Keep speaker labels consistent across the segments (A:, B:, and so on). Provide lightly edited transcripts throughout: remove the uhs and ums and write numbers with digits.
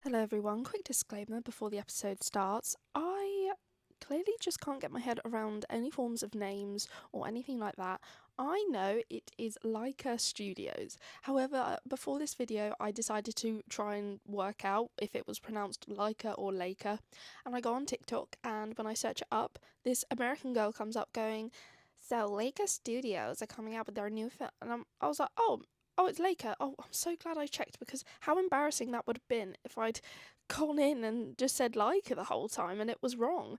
A: Hello everyone, quick disclaimer before the episode starts. I clearly just can't get my head around any forms of names or anything like that. I know it is Leica Studios. However, before this video I decided to try and work out if it was pronounced Leica or Leica, and I go on TikTok, and when I search it up, this American girl comes up going, "So Leica Studios are coming out with their new film," and I was like, Oh, it's Leica. Oh, I'm so glad I checked, because how embarrassing that would have been if I'd gone in and just said Leica the whole time and it was wrong.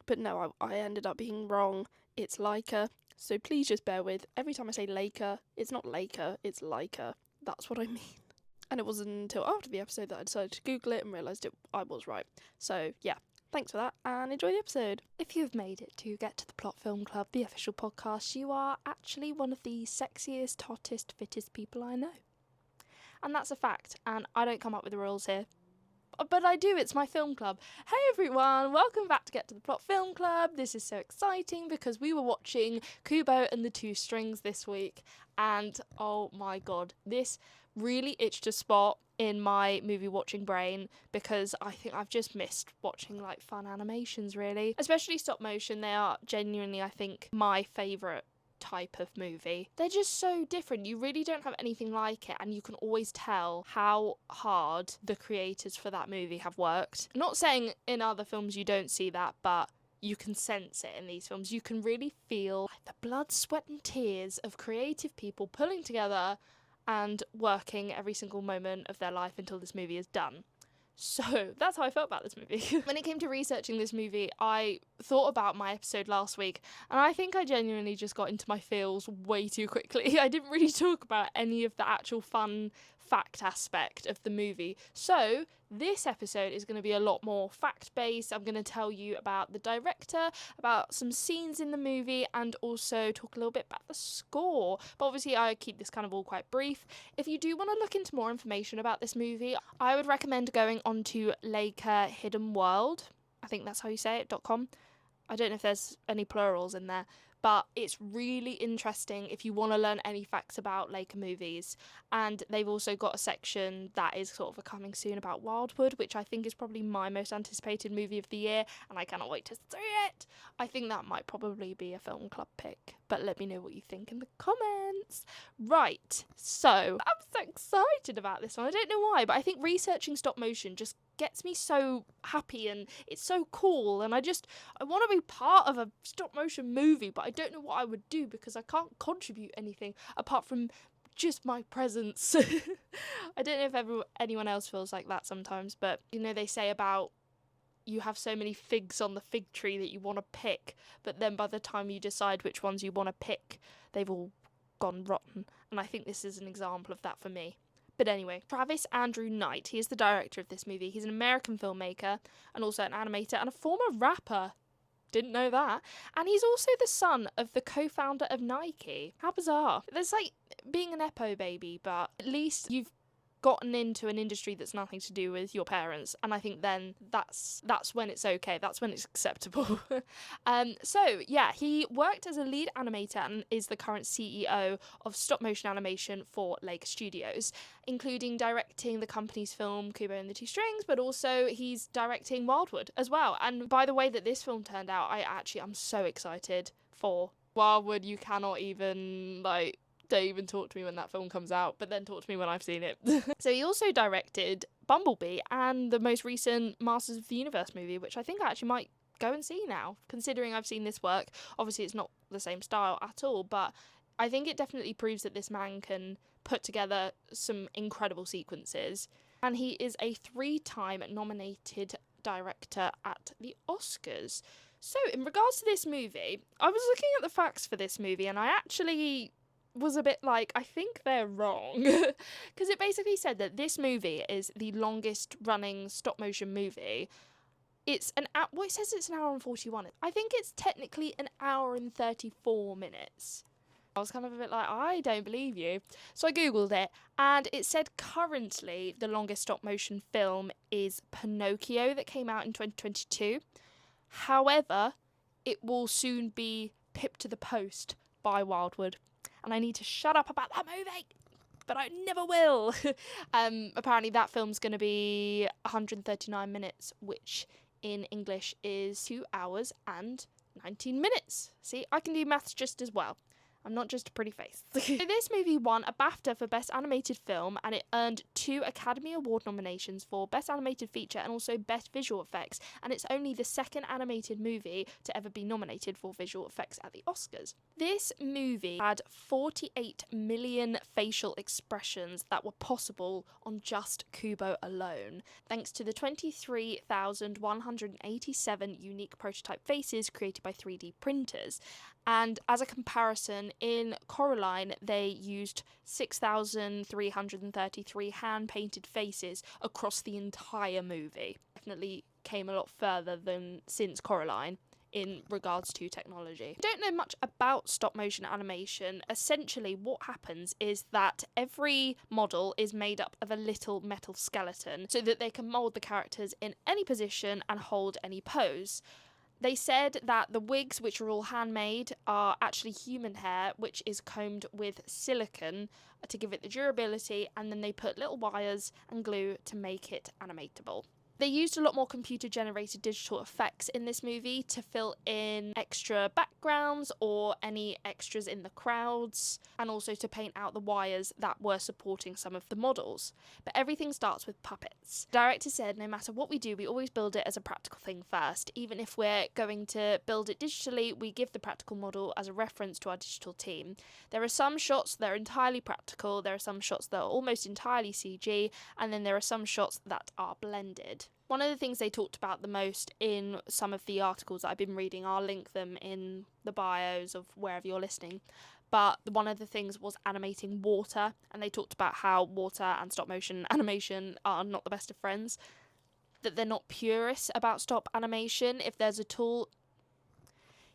A: But no, I ended up being wrong. It's Leica. So please just bear with. Every time I say Leica, it's not Leica, it's Leica. That's what I mean. And it wasn't until after the episode that I decided to Google it and realised I was right. So yeah, thanks for that, and enjoy the episode. If you've made it to Get to the Plot Film Club, the official podcast, you are actually one of the sexiest, hottest, fittest people I know. And that's a fact, and I don't come up with the rules here. But I do, it's my film club. Hey everyone, welcome back to Get to the Plot Film Club. This is so exciting because we were watching Kubo and the Two Strings this week, and oh my god, this really itched a spot in my movie watching brain because I think I've just missed watching like fun animations, really. Especially stop motion. They are genuinely, I think, my favourite type of movie. They're just so different. You really don't have anything like it, and you can always tell how hard the creators for that movie have worked. Not saying in other films you don't see that, but you can sense it in these films. You can really feel the blood, sweat and tears of creative people pulling together and working every single moment of their life until this movie is done. So that's how I felt about this movie. When it came to researching this movie, I thought about my episode last week, and I think I genuinely just got into my feels way too quickly. I didn't really talk about any of the actual fun fact aspect of the movie. So this episode is going to be a lot more fact-based. I'm going to tell you about the director, about some scenes in the movie, and also talk a little bit about the score. But obviously I keep this kind of all quite brief. If you do want to look into more information about this movie, I would recommend going onto Leica Hidden World. I think that's how you say it, .com. I don't know if there's any plurals in there, but it's really interesting if you want to learn any facts about Leica movies. And they've also got a section that is sort of a coming soon about Wildwood, which I think is probably my most anticipated movie of the year, and I cannot wait to see it. I think that might probably be a film club pick, but let me know what you think in the comments. Right, so I'm so excited about this one. I don't know why, but I think researching stop motion just gets me so happy, and it's so cool, and I want to be part of a stop motion movie, but I don't know what I would do because I can't contribute anything apart from just my presence. I don't know if anyone else feels like that sometimes, but you know, they say about you have so many figs on the fig tree that you want to pick, but then by the time you decide which ones you want to pick, they've all gone rotten. And I think this is an example of that for me. But anyway, Travis Andrew Knight, he is the director of this movie. He's an American filmmaker and also an animator and a former rapper. Didn't know that. And he's also the son of the co-founder of Nike. How bizarre. There's like being an Epo baby, but at least you've gotten into an industry that's nothing to do with your parents, and I think then that's when it's okay, that's when it's acceptable. So yeah, he worked as a lead animator and is the current CEO of stop motion animation for Leica Studios, including directing the company's film Kubo and the Two Strings, but also he's directing Wildwood as well. And by the way that this film turned out, I'm so excited for Wildwood. You cannot even don't even talk to me when that film comes out, but then talk to me when I've seen it. So he also directed Bumblebee and the most recent Masters of the Universe movie, which I think I actually might go and see now, considering I've seen this work. Obviously it's not the same style at all, but I think it definitely proves that this man can put together some incredible sequences. And he is a 3-time nominated director at the Oscars. So in regards to this movie, I was looking at the facts for this movie, and I actually was a bit like, I think they're wrong. Because it basically said that this movie is the longest running stop motion movie. It says it's an hour and 41. I think it's technically an hour and 34 minutes. I was kind of a bit like, I don't believe you. So I googled it, and it said currently the longest stop motion film is Pinocchio, that came out in 2022. However, it will soon be pipped to the post by Wildwood. And I need to shut up about that movie. but I never will. Apparently that film's going to be 139 minutes, which in English is 2 hours and 19 minutes. See, I can do maths just as well. I'm not just a pretty face. So this movie won a BAFTA for Best Animated Film, and it earned 2 Academy Award nominations for Best Animated Feature and also Best Visual Effects, and it's only the second animated movie to ever be nominated for visual effects at the Oscars. This movie had 48 million facial expressions that were possible on just Kubo alone, thanks to the 23,187 unique prototype faces created by 3D printers. And as a comparison, in Coraline, they used 6,333 hand-painted faces across the entire movie. Definitely came a lot further than since Coraline in regards to technology. I don't know much about stop-motion animation. Essentially, what happens is that every model is made up of a little metal skeleton so that they can mould the characters in any position and hold any pose. They said that the wigs, which are all handmade, are actually human hair, which is combed with silicone to give it the durability, and then they put little wires and glue to make it animatable. They used a lot more computer-generated digital effects in this movie to fill in extra backgrounds or any extras in the crowds, and also to paint out the wires that were supporting some of the models. But everything starts with puppets. The director said no matter what we do, we always build it as a practical thing first. Even if we're going to build it digitally, we give the practical model as a reference to our digital team. There are some shots that are entirely practical, there are some shots that are almost entirely CG, and then there are some shots that are blended. One of the things they talked about the most in some of the articles that I've been reading, I'll link them in the bios of wherever you're listening, but one of the things was animating water, and they talked about how water and stop motion animation are not the best of friends, that they're not purists about stop animation. If there's a tool...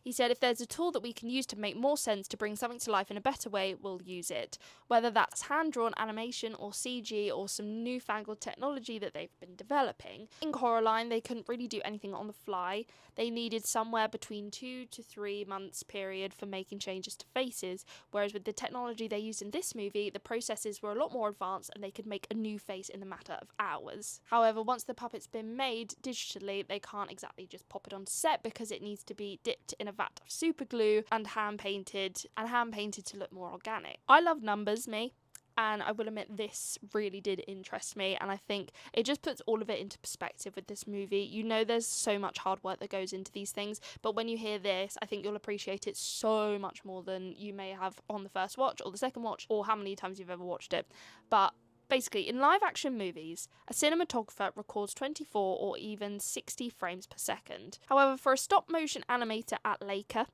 A: He said, if there's a tool that we can use to make more sense, to bring something to life in a better way, we'll use it. Whether that's hand-drawn animation or CG or some newfangled technology that they've been developing. In Coraline, they couldn't really do anything on the fly. They needed somewhere between 2 to 3 months period for making changes to faces, whereas with the technology they used in this movie, the processes were a lot more advanced and they could make a new face in a matter of hours. However, once the puppet's been made digitally, they can't exactly just pop it onto set because it needs to be dipped in a vat of super glue and hand painted to look more organic. I love numbers, me, and I will admit this really did interest me, and I think it just puts all of it into perspective with this movie. You know, there's so much hard work that goes into these things, but when you hear this, I think you'll appreciate it so much more than you may have on the first watch or the second watch or how many times you've ever watched it. But basically, in live-action movies, a cinematographer records 24 or even 60 frames per second. However, for a stop-motion animator at Leica,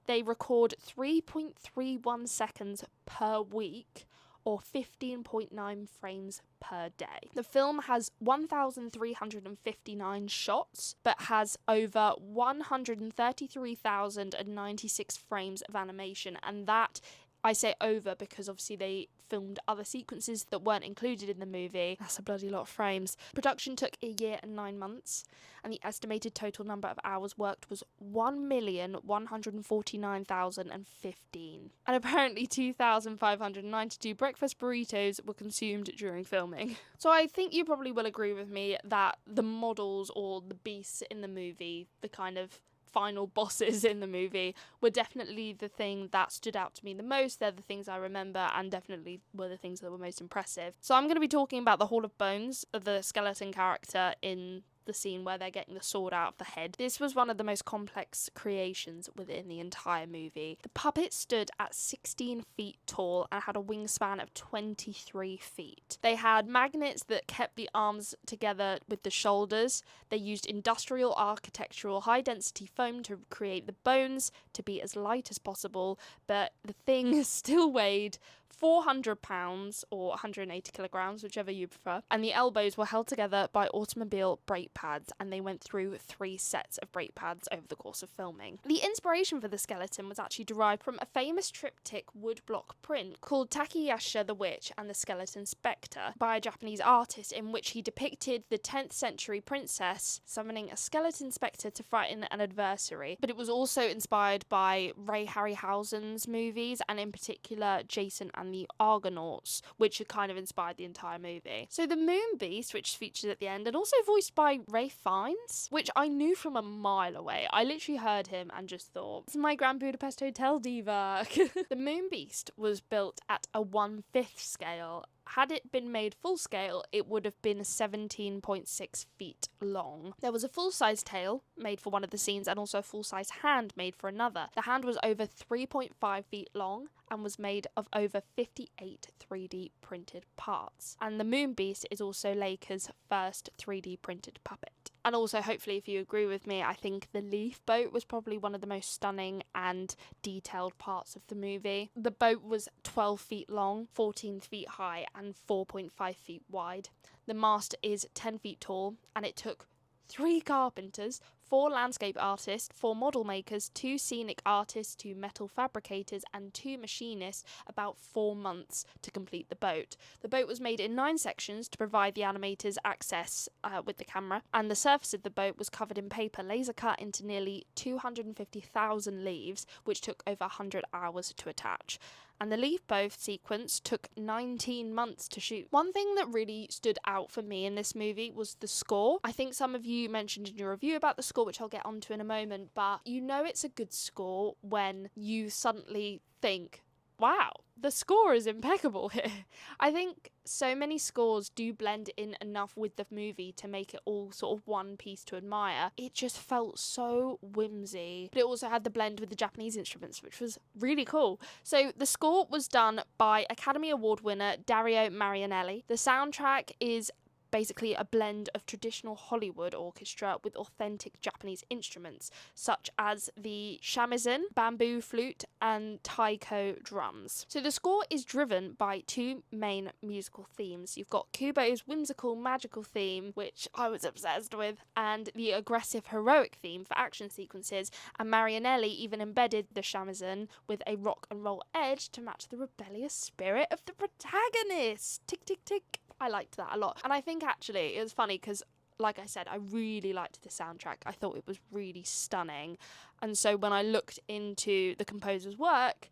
A: they record 3.31 seconds per week, or 15.9 frames per day. The film has 1,359 shots, but has over 133,096 frames of animation, and that, I say over because obviously they filmed other sequences that weren't included in the movie. That's a bloody lot of frames. Production took a year and 9 months, and the estimated total number of hours worked was 1,149,015. And apparently 2,592 breakfast burritos were consumed during filming. So I think you probably will agree with me that the models or the beasts in the movie, the kind of final bosses in the movie, were definitely the thing that stood out to me the most. They're the things I remember and definitely were the things that were most impressive. So I'm going to be talking about the Hall of Bones, of the skeleton character in the scene where they're getting the sword out of the head. This was one of the most complex creations within the entire movie. The puppet stood at 16 feet tall and had a wingspan of 23 feet. They had magnets that kept the arms together with the shoulders. They used industrial architectural high-density foam to create the bones to be as light as possible, but the thing still weighed 400 pounds or 180 kilograms, whichever you prefer, and the elbows were held together by automobile brake pads, and they went through 3 sets of brake pads over the course of filming. The inspiration for the skeleton was actually derived from a famous triptych woodblock print called Takayasha the Witch and the Skeleton Spectre by a Japanese artist, in which he depicted the 10th century princess summoning a skeleton spectre to frighten an adversary. But it was also inspired by Ray Harryhausen's movies, and in particular Jason and the Argonauts, which kind of inspired the entire movie. So the Moon Beast, which features at the end, and also voiced by Ralph Fiennes, which I knew from a mile away. I literally heard him and just thought, this is my Grand Budapest Hotel diva. The Moon Beast was built at a 1/5 scale. Had it been made full scale, it would have been 17.6 feet long. There was a full-size tail made for one of the scenes and also a full-size hand made for another. The hand was over 3.5 feet long and was made of over 58 3D printed parts. And the Moon Beast is also Leica's first 3D printed puppet. And also, hopefully, if you agree with me, I think the leaf boat was probably one of the most stunning and detailed parts of the movie. The boat was 12 feet long, 14 feet high, and 4.5 feet wide. The mast is 10 feet tall, and it took 3 carpenters, 4 landscape artists, 4 model makers, 2 scenic artists, 2 metal fabricators, and 2 machinists about 4 months to complete the boat. The boat was made in 9 sections to provide the animators access with the camera, and the surface of the boat was covered in paper laser cut into nearly 250,000 leaves, which took over 100 hours to attach. And the leaf boat sequence took 19 months to shoot. One thing that really stood out for me in this movie was the score. I think some of you mentioned in your review about the score, which I'll get onto in a moment, but you know it's a good score when you suddenly think, wow, the score is impeccable here. I think so many scores do blend in enough with the movie to make it all sort of one piece to admire. It just felt so whimsy. But it also had the blend with the Japanese instruments, which was really cool. So the score was done by Academy Award winner Dario Marianelli. The soundtrack is basically a blend of traditional Hollywood orchestra with authentic Japanese instruments, such as the shamisen, bamboo flute, and taiko drums. So the score is driven by 2 main musical themes. You've got Kubo's whimsical magical theme, which I was obsessed with, and the aggressive heroic theme for action sequences, and Marianelli even embedded the shamisen with a rock and roll edge to match the rebellious spirit of the protagonist. Tick, tick, tick. I liked that a lot. And I think actually it was funny because, like I said, I really liked the soundtrack. I thought it was really stunning. And so when I looked into the composer's work,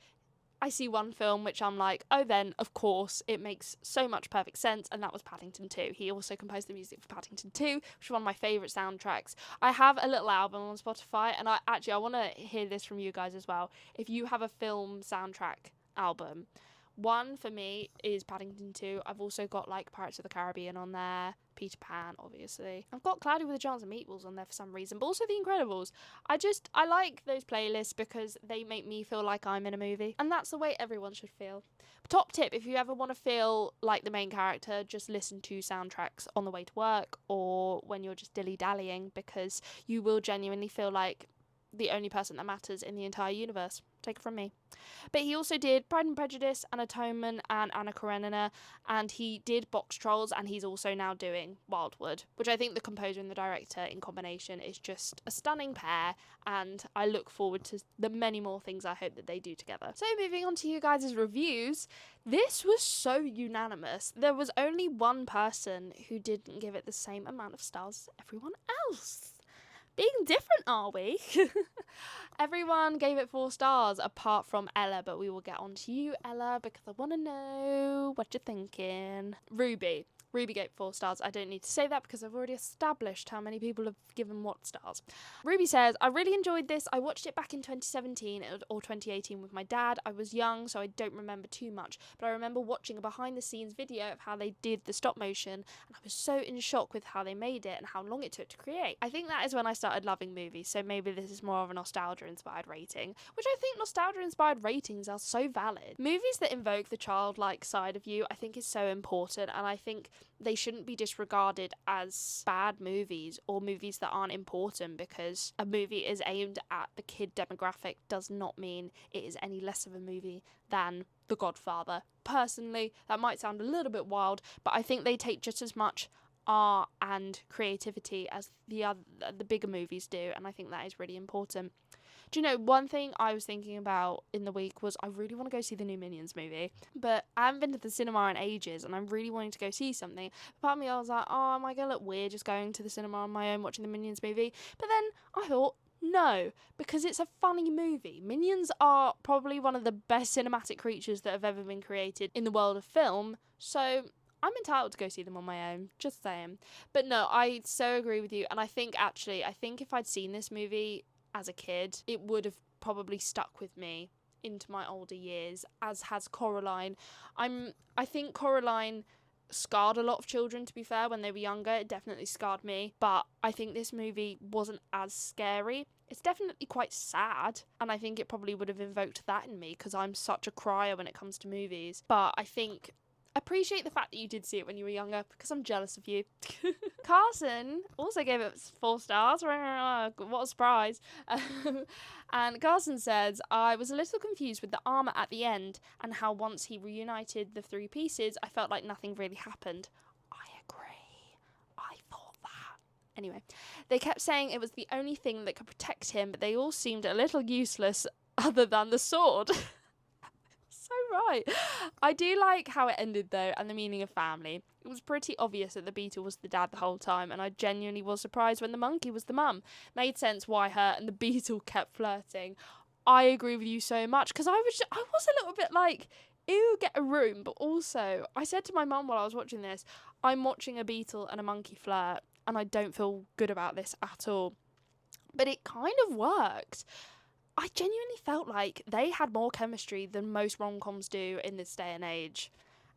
A: I see one film which I'm like, oh, then, of course, it makes so much perfect sense, and that was Paddington 2. He also composed the music for Paddington 2, which is one of my favourite soundtracks. I have a little album on Spotify, and I want to hear this from you guys as well. If you have a film soundtrack album, one for me is Paddington 2. I've also got like Pirates of the Caribbean on there, Peter Pan, obviously. I've got Cloudy with a Chance of Meatballs on there for some reason, but also The Incredibles. I like those playlists because they make me feel like I'm in a movie, and that's the way everyone should feel. Top tip, if you ever want to feel like the main character, just listen to soundtracks on the way to work or when you're just dilly-dallying, because you will genuinely feel like the only person that matters in the entire universe. Take it from me. But he also did Pride and Prejudice, and Atonement, and Anna Karenina, and he did Box Trolls, and he's also now doing Wildwood, which I think the composer and the director in combination is just a stunning pair, and I look forward to the many more things I hope that they do together. So moving on to you guys' reviews, this was so unanimous. There was only one person who didn't give it the same amount of stars as everyone else. Being different, are we? Everyone gave it 4 stars apart from Ella, but we will get on to you, Ella, because I want to know what you're thinking. Ruby gave 4 stars. I don't need to say that because I've already established how many people have given what stars. Ruby says, I really enjoyed this. I watched it back in 2017 or 2018 with my dad. I was young, so I don't remember too much, but I remember watching a behind-the-scenes video of how they did the stop motion, and I was so in shock with how they made it and how long it took to create. I think that is when I started loving movies, so maybe this is more of a nostalgia-inspired rating, which I think nostalgia-inspired ratings are so valid. Movies that invoke the childlike side of you, I think is so important, and I think they shouldn't be disregarded as bad movies or movies that aren't important, because a movie is aimed at the kid demographic does not mean it is any less of a movie than The Godfather. Personally, that might sound a little bit wild, but I think they take just as much art and creativity as the bigger movies do, and I think that is really important. Do you know, one thing I was thinking about in the week was I really want to go see the new Minions movie, but I haven't been to the cinema in ages, and I'm really wanting to go see something. Part of me, I was like, oh, am I going to look weird just going to the cinema on my own watching the Minions movie? But then I thought, No, because it's a funny movie. Minions are probably one of the best cinematic creatures that have ever been created in the world of film, so I'm entitled to go see them on my own, just saying. But no, I so agree with you, and I think if I'd seen this movie as a kid, it would have probably stuck with me into my older years, as has Coraline. I think Coraline scarred a lot of children, to be fair, when they were younger. It definitely scarred me, but I think this movie wasn't as scary. It's definitely quite sad, and I think it probably would have invoked that in me because I'm such a crier when it comes to movies. But I think appreciate the fact that you did see it when you were younger because I'm jealous of you. Carson also gave it 4 stars. What a surprise. And Carson says, I was a little confused with the armour at the end and how once he reunited the 3 pieces, I felt like nothing really happened. I agree. I thought that. Anyway, they kept saying it was the only thing that could protect him, but they all seemed a little useless other than the sword. So right. I do like how it ended though, and the meaning of family. It was pretty obvious that the beetle was the dad the whole time, and I genuinely was surprised when the monkey was the mum. Made sense why her and the beetle kept flirting. I agree with you so much, because I was a little bit like, ew, get a room, but also I said to my mum while I was watching this, I'm watching a beetle and a monkey flirt, and I don't feel good about this at all. But it kind of worked. I genuinely felt like they had more chemistry than most rom-coms do in this day and age.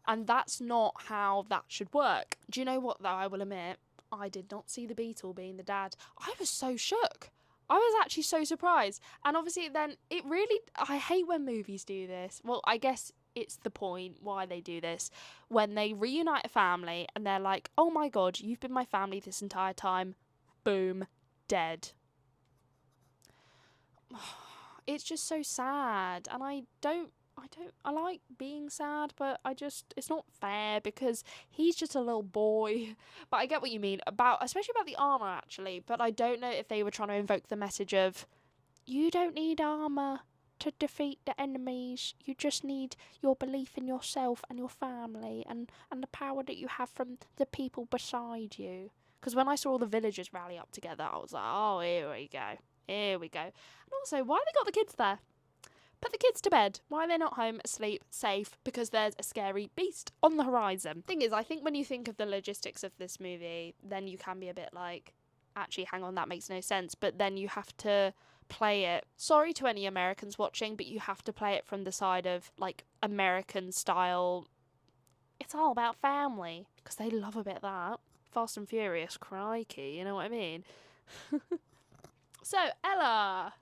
A: And that's not how that should work. Do you know what, though? I will admit, I did not see the beetle being the dad. I was so shook. I was actually so surprised. And obviously then it really... I hate when movies do this. Well, I guess it's the point why they do this. When they reunite a family and they're like, oh my god, you've been my family this entire time. Boom. Dead. It's just so sad, and I like being sad, but it's not fair because he's just a little boy. But I get what you mean especially about the armor actually, but I don't know if they were trying to invoke the message of, you don't need armor to defeat the enemies, you just need your belief in yourself and your family and the power that you have from the people beside you. Because when I saw all the villagers rally up together, I was like, oh, here we go. Here we go. And also, why they got the kids there? Put the kids to bed. Why are they not home, asleep, safe? Because there's a scary beast on the horizon. Thing is, I think when you think of the logistics of this movie, then you can be a bit like, actually, hang on, that makes no sense. But then you have to play it. Sorry to any Americans watching, but you have to play it from the side of, like, American style. It's all about family. Because they love a bit of that. Fast and Furious, crikey, you know what I mean? So, Ella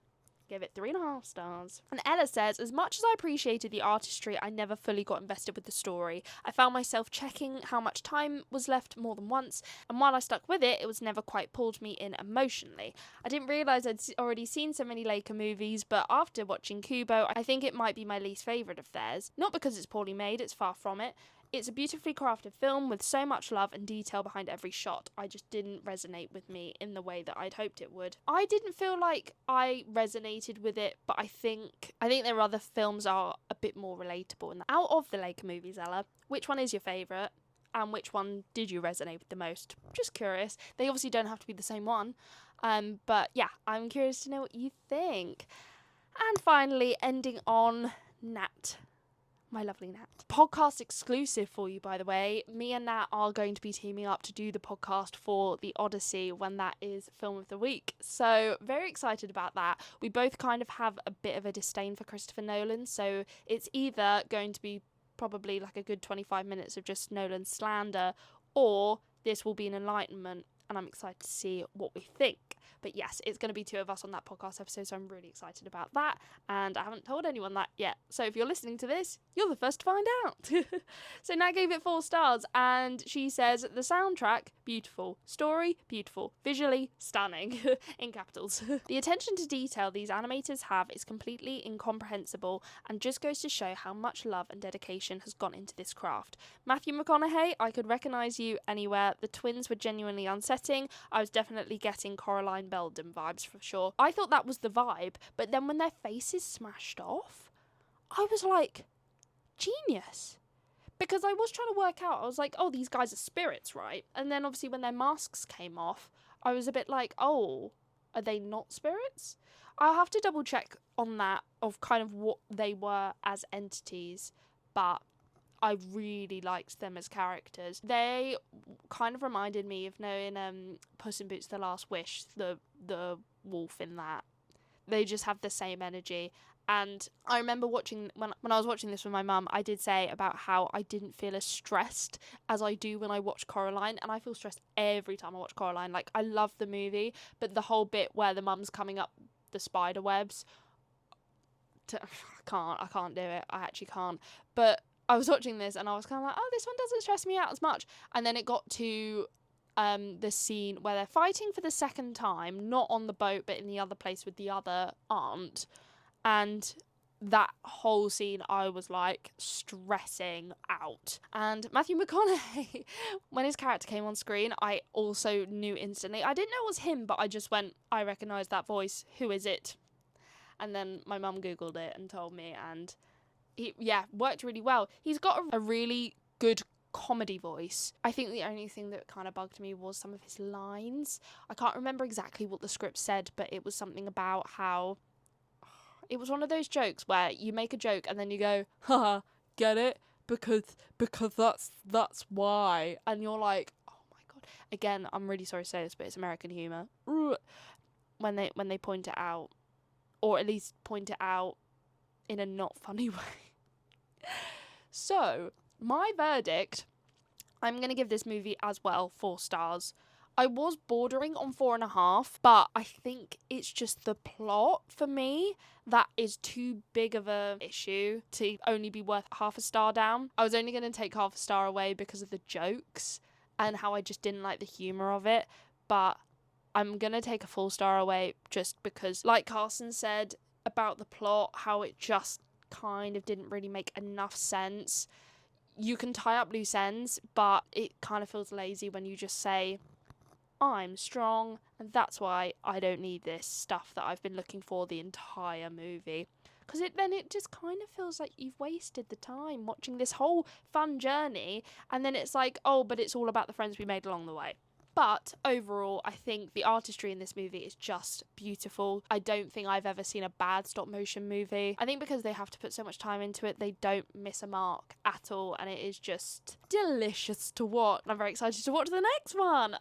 A: gave it 3.5 stars. And Ella says, as much as I appreciated the artistry, I never fully got invested with the story. I found myself checking how much time was left more than once, and while I stuck with it, it was never quite pulled me in emotionally. I didn't realise I'd already seen so many Laker movies, but after watching Kubo, I think it might be my least favourite of theirs. Not because it's poorly made, it's far from it. It's a beautifully crafted film with so much love and detail behind every shot. I just didn't resonate with me in the way that I'd hoped it would. I didn't feel like I resonated with it, but I think there are other films are a bit more relatable. And out of the Laker movies, Ella, which one is your favourite? And which one did you resonate with the most? Just curious. They obviously don't have to be the same one. But yeah, I'm curious to know what you think. And finally, ending on Nat. My lovely Nat. Podcast exclusive for you, by the way. Me and Nat are going to be teaming up to do the podcast for The Odyssey when that is Film of the Week. So, very excited about that. We both kind of have a bit of a disdain for Christopher Nolan, so it's either going to be probably like a good 25 minutes of just Nolan slander, or this will be an enlightenment, and I'm excited to see what we think. But yes, it's going to be 2 of us on that podcast episode, so I'm really excited about that. And I haven't told anyone that yet. So if you're listening to this, you're the first to find out. So Nat gave it 4 stars, and she says, the soundtrack, beautiful. Story, beautiful. Visually, stunning. In capitals. The attention to detail these animators have is completely incomprehensible and just goes to show how much love and dedication has gone into this craft. Matthew McConaughey, I could recognise you anywhere. The twins were genuinely unsettling. I was definitely getting Coraline Belden vibes for sure. I thought that was the vibe, but then when their faces smashed off, I was like, genius. Because I was trying to work out, I was like, oh, these guys are spirits, right? And then obviously when their masks came off, I was a bit like, oh, Are they not spirits? I'll have to double check on that of kind of what they were as entities, but I really liked them as characters. They kind of reminded me of knowing Puss in Boots: The Last Wish, the wolf in that. They just have the same energy. And I remember watching, when I was watching this with my mum, I did say about how I didn't feel as stressed as I do when I watch Coraline, and I feel stressed every time I watch Coraline. Like, I love the movie, but the whole bit where the mum's coming up the spider webs, I can't do it. I actually can't. But I was watching this and I was kind of like, oh, this one doesn't stress me out as much. And then it got to the scene where they're fighting for the second time, not on the boat, but in the other place with the other aunt. And that whole scene, I was like stressing out. And Matthew McConaughey, when his character came on screen, I also knew instantly. I didn't know it was him, but I just went, I recognise that voice. Who is it? And then my mum Googled it and told me, and he, worked really well. He's got a really good comedy voice. I think the only thing that kind of bugged me was some of his lines. I can't remember exactly what the script said, but it was something about how it was one of those jokes where you make a joke and then you go, haha, get it? Because that's why. And you're like, oh my god. Again, I'm really sorry to say this, but it's American humour. When they point it out, or at least point it out in a not funny way. So, my verdict, I'm going to give this movie as well 4 stars. I was bordering on 4.5, but I think it's just the plot for me that is too big of a issue to only be worth half a star down. I was only going to take half a star away because of the jokes and how I just didn't like the humour of it, but I'm going to take a full star away just because, like Carson said about the plot, how it just kind of didn't really make enough sense. You can tie up loose ends, but it kind of feels lazy when you just say, I'm strong, and that's why I don't need this stuff that I've been looking for the entire movie. Because then it just kind of feels like you've wasted the time watching this whole fun journey, and then it's like, oh, but it's all about the friends we made along the way. But overall, I think the artistry in this movie is just beautiful. I don't think I've ever seen a bad stop motion movie. I think because they have to put so much time into it, they don't miss a mark at all, and it is just delicious to watch. I'm very excited to watch the next one.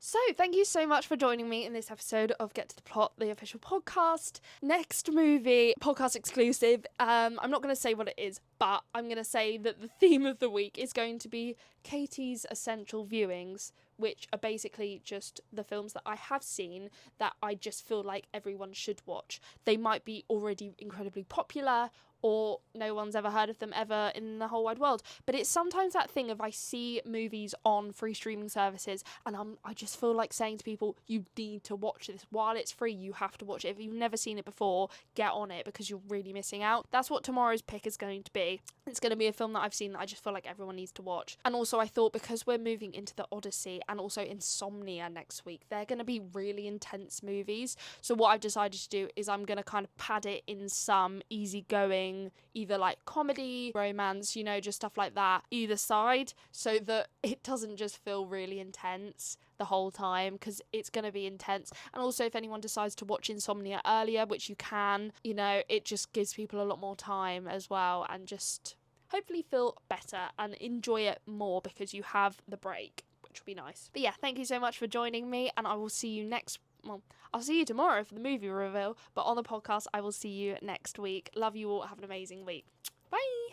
A: So, thank you so much for joining me in this episode of Get to the Plot, the official podcast. Next movie, podcast exclusive. I'm not going to say what it is, but I'm going to say that the theme of the week is going to be Katie's Essential Viewings, which are basically just the films that I have seen that I just feel like everyone should watch. They might be already incredibly popular, or no one's ever heard of them ever in the whole wide world. But it's sometimes that thing of I see movies on free streaming services and I just feel like saying to people, you need to watch this. While it's free, you have to watch it. If you've never seen it before, get on it because you're really missing out. That's what tomorrow's pick is going to be. It's going to be a film that I've seen that I just feel like everyone needs to watch. And also I thought because we're moving into the Odyssey and also Insomnia next week, they're going to be really intense movies. So what I've decided to do is I'm going to kind of pad it in some easygoing, either like comedy, romance, just stuff like that, either side, so that it doesn't just feel really intense the whole time, because it's going to be intense. And also if anyone decides to watch Insomnia earlier, which you can, it just gives people a lot more time as well, and just hopefully feel better and enjoy it more because you have the break, which will be nice. But yeah, thank you so much for joining me, and I will see you I'll see you tomorrow for the movie reveal, but on the podcast, I will see you next week. Love you all. Have an amazing week. Bye.